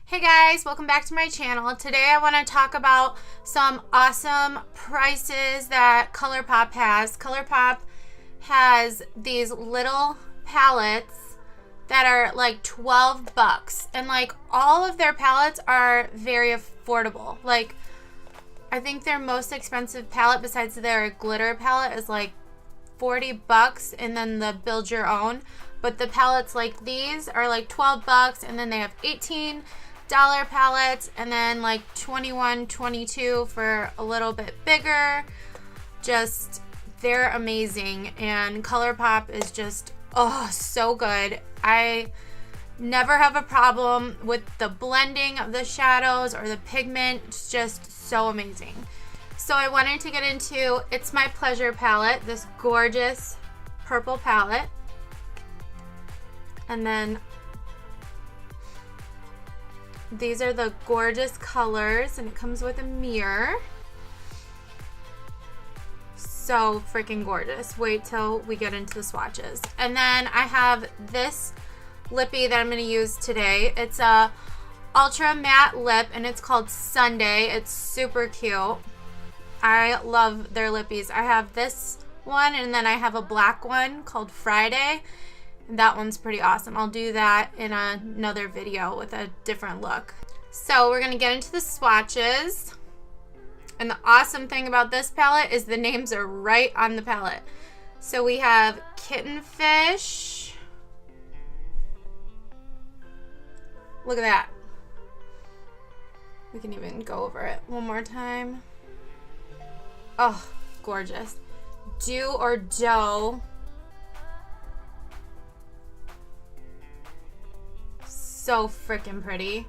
Hey guys, welcome back to my channel. Today I want to talk about some awesome prices that ColourPop has. ColourPop has these little palettes that are like 12 bucks, and like all of their palettes are very affordable. Like I think their most expensive palette besides their glitter palette is like 40 bucks, and then the build your own. But the palettes like these are like 12 bucks, and then they have $18 palettes, and then like 21, 22 for a little bit bigger. Just, they're amazing, and ColourPop is just, oh, so good. I never have a problem with the blending of the shadows or the pigment. It's just so amazing. So I wanted to get into It's My Pleasure palette, this gorgeous purple palette. And then these are the gorgeous colors, and it comes with a mirror. So freaking gorgeous. Wait till we get into the swatches. And then I have this lippy that I'm going to use today. It's a ultra matte lip, and it's called Sunday. It's super cute. I love their lippies. I have this one, and then I have a black one called Friday. That one's pretty awesome. I'll do that in another video with a different look. So we're gonna get into the swatches. And the awesome thing about this palette is the names are right on the palette. So we have Kitten Fish. Look at that. We can even go over it one more time. Oh, gorgeous. Do or Dough. So freaking pretty.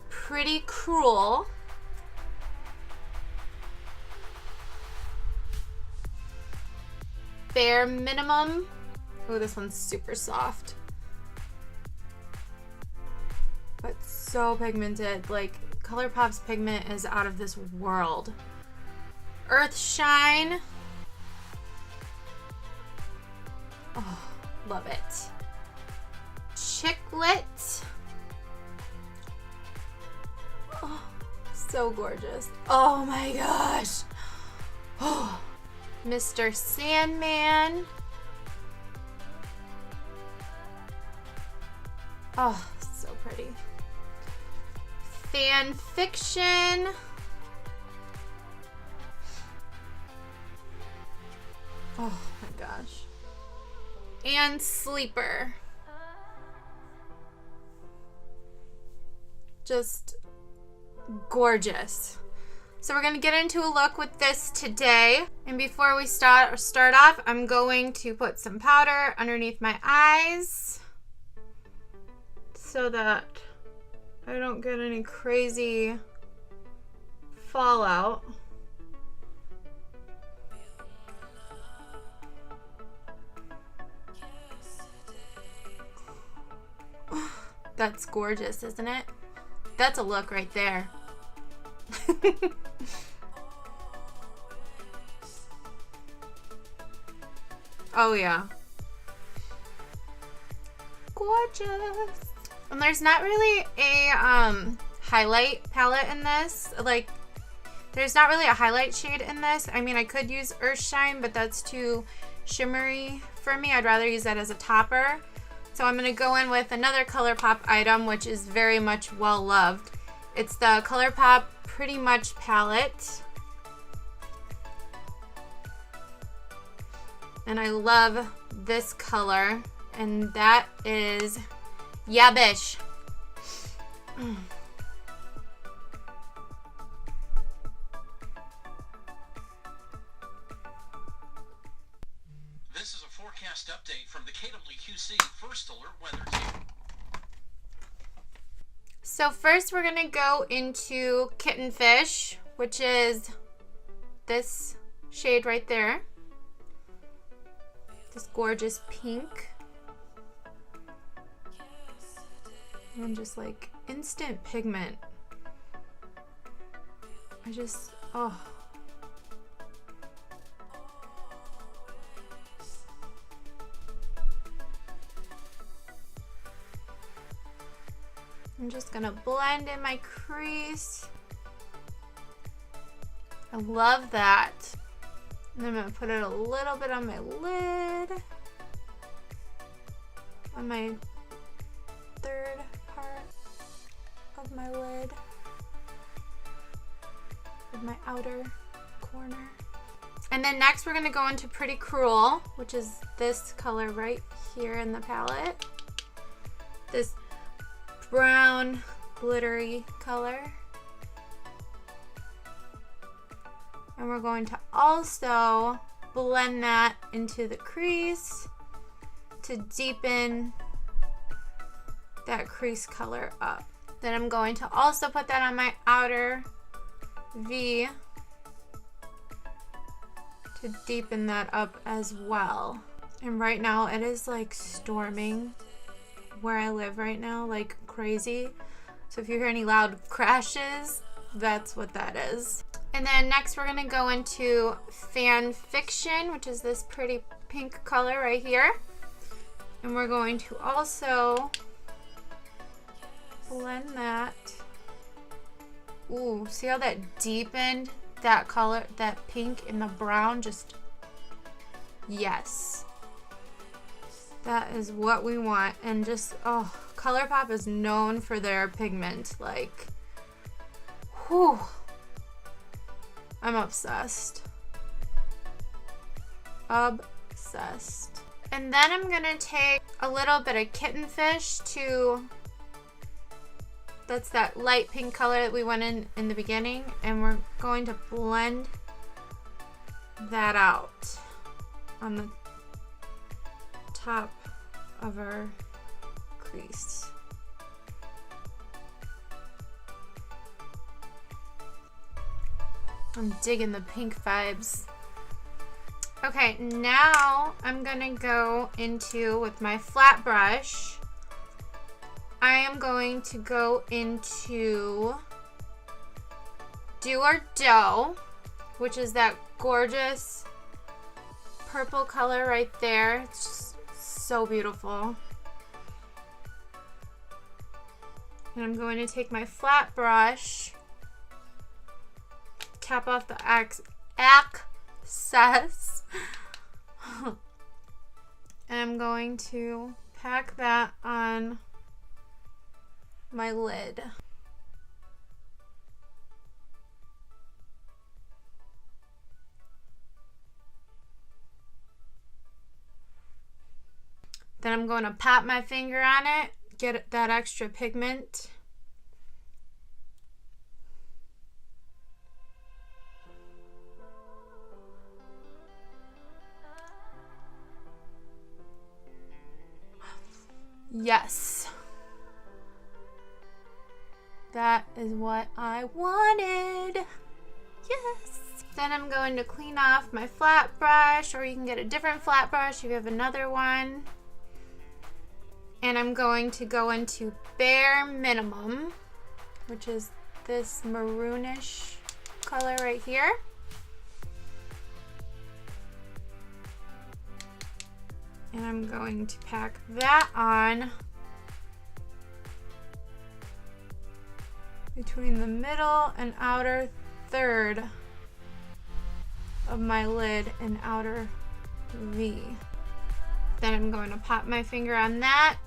Pretty Cruel. Bare Minimum. Oh, this one's super soft. But so pigmented. Like, ColourPop's pigment is out of this world. Earth Shine. Oh, love it. Chicklet. Oh, so gorgeous. Oh my gosh. Oh, Mr. Sandman. Oh, so pretty. Fan Fiction. Oh my gosh. And Sleeper. Just gorgeous. So we're gonna get into a look with this today. And before we start off, I'm going to put some powder underneath my eyes so that I don't get any crazy fallout. That's gorgeous, isn't it? That's a look right there. Oh yeah. Gorgeous. And there's not really a highlight palette in this. Like, there's not really a highlight shade in this. I mean, I could use Earthshine, but that's too shimmery for me. I'd rather use that as a topper. So I'm going to go in with another ColourPop item, which is very much well loved. It's the ColourPop Pretty Much palette. And I love this color, and that is Yabish. This is a forecast update from the KWQC First Alert Weather Team. So first we're gonna go into Kitten Fish, which is this shade right there. This gorgeous pink. And just like instant pigment. I just, oh. I'm just gonna blend in my crease. I love that. And I'm gonna put it a little bit on my lid. On my third part of my lid. Of my outer corner. And then next we're gonna go into Pretty Cruel, which is this color right here in the palette. This brown glittery color. And we're going to also blend that into the crease to deepen that crease color up. Then I'm going to also put that on my outer V to deepen that up as well. And right now it is like storming where I live right now, like crazy. So if you hear any loud crashes, that's what that is. And then next we're gonna go into Fan Fiction, which is this pretty pink color right here. And we're going to also blend that. Ooh, see how that deepened that color, that pink and the brown? Just, yes. That is what we want. And just, oh, ColourPop is known for their pigment. Like, whew. I'm obsessed. Obsessed. And then I'm gonna take a little bit of Kitten Fish to, that's that light pink color that we went in the beginning, and we're going to blend that out on the top of our crease. I'm digging the pink vibes. Okay, now I'm gonna go into, with my flat brush, I am going to go into Do or Dough, which is that gorgeous purple color right there. It's just so beautiful. And I'm going to take my flat brush, tap off the excess, and I'm going to pack that on my lid. Then I'm going to pop my finger on it, get that extra pigment. Yes. That is what I wanted. Yes. Then I'm going to clean off my flat brush, or you can get a different flat brush if you have another one. And I'm going to go into Bare Minimum, which is this maroonish color right here. And I'm going to pack that on between the middle and outer third of my lid and outer V. Then I'm going to pop my finger on that.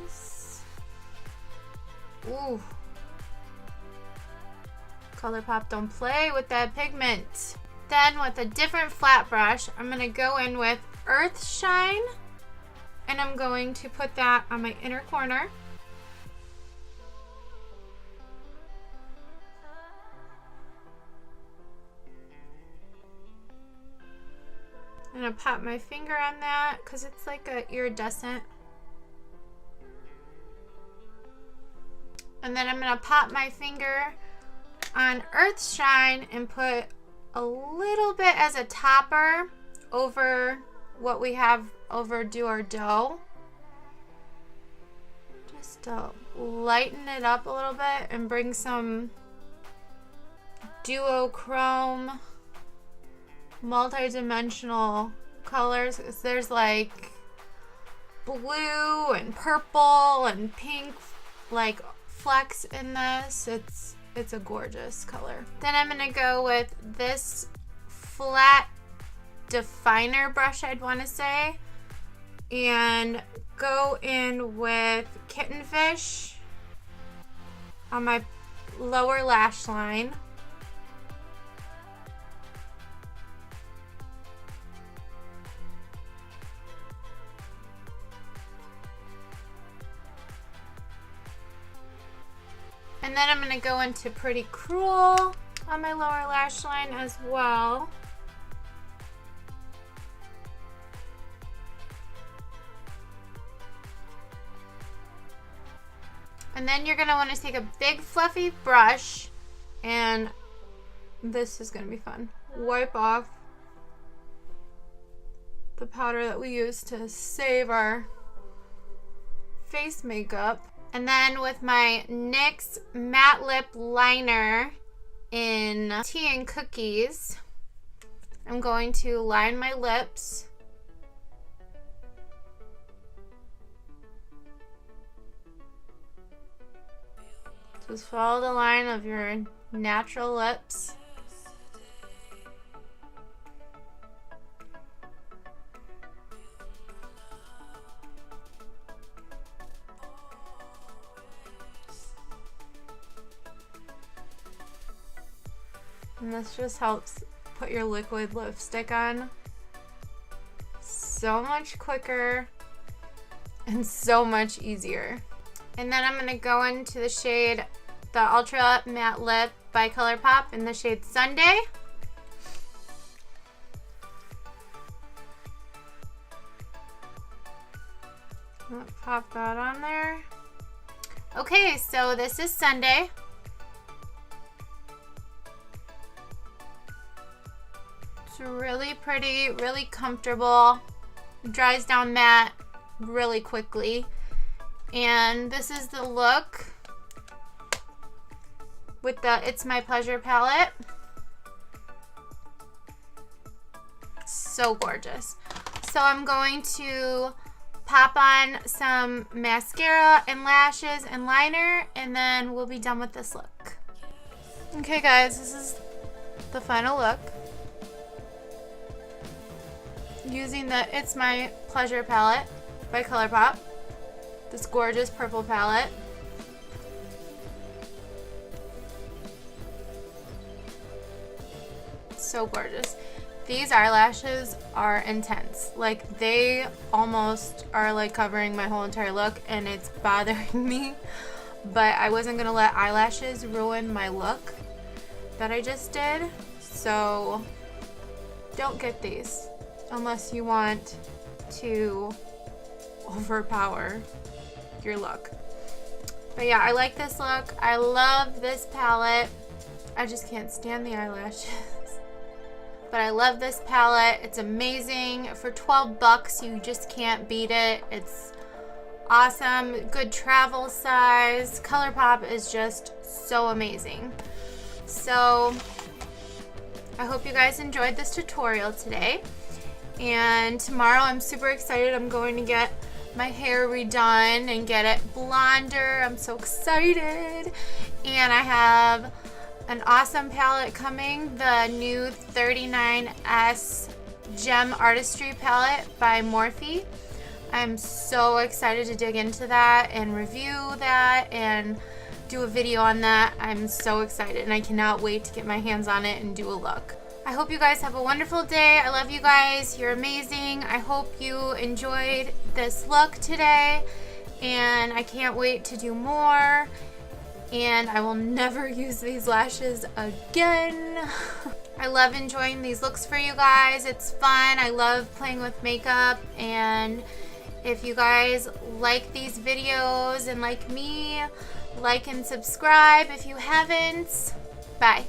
Yes. Ooh. ColourPop don't play with that pigment. Then with a different flat brush, I'm going to go in with Earth Shine, and I'm going to put that on my inner corner. I'm going to pop my finger on that because it's like a iridescent. And then I'm going to pop my finger on Earth Shine and put a little bit as a topper over what we have over Do or Dough. Just to lighten it up a little bit and bring some duochrome multi-dimensional colors. There's like blue and purple and pink like flecks in this. It's a gorgeous color. Then I'm gonna go with this flat definer brush, I'd want to say, and go in with Kitten Fish on my lower lash line. And then I'm going to go into Pretty Cruel on my lower lash line as well. And then you're going to want to take a big fluffy brush, and this is going to be fun. Wipe off the powder that we use to save our face makeup. And then with my NYX matte lip liner in Tea and Cookies, I'm going to line my lips. Just follow the line of your natural lips. And this just helps put your liquid lipstick on so much quicker and so much easier. And then I'm going to go into the shade, the Ultra Matte Lip by ColourPop in the shade Sunday. Pop that on there. Okay, so this is Sunday. It's really pretty, really comfortable. It dries down matte really quickly. And this is the look with the It's My Pleasure palette. So gorgeous. So I'm going to pop on some mascara and lashes and liner, and then we'll be done with this look. Okay guys, this is the final look. Using the It's My Pleasure palette by ColourPop. This gorgeous purple palette. So gorgeous. These eyelashes are intense. Like, they almost are like covering my whole entire look, and it's bothering me. But I wasn't gonna let eyelashes ruin my look that I just did. So don't get these unless you want to overpower your look. But yeah, I like this look. I love this palette. I just can't stand the eyelashes. But I love this palette. It's amazing. For 12 bucks, you just can't beat it. It's awesome. Good travel size. ColourPop is just so amazing. So I hope you guys enjoyed this tutorial today. And tomorrow I'm super excited. I'm going to get my hair redone and get it blonder. I'm so excited. And I have an awesome palette coming, the new 39S Gem Artistry palette by Morphe. I'm so excited to dig into that and review that and do a video on that. I'm so excited, and I cannot wait to get my hands on it and do a look. I hope you guys have a wonderful day. I love you guys. You're amazing. I hope you enjoyed this look today, and I can't wait to do more. And I will never use these lashes again. I love enjoying these looks for you guys. It's fun. I love playing with makeup. And if you guys like these videos and like me, like and subscribe if you haven't. Bye.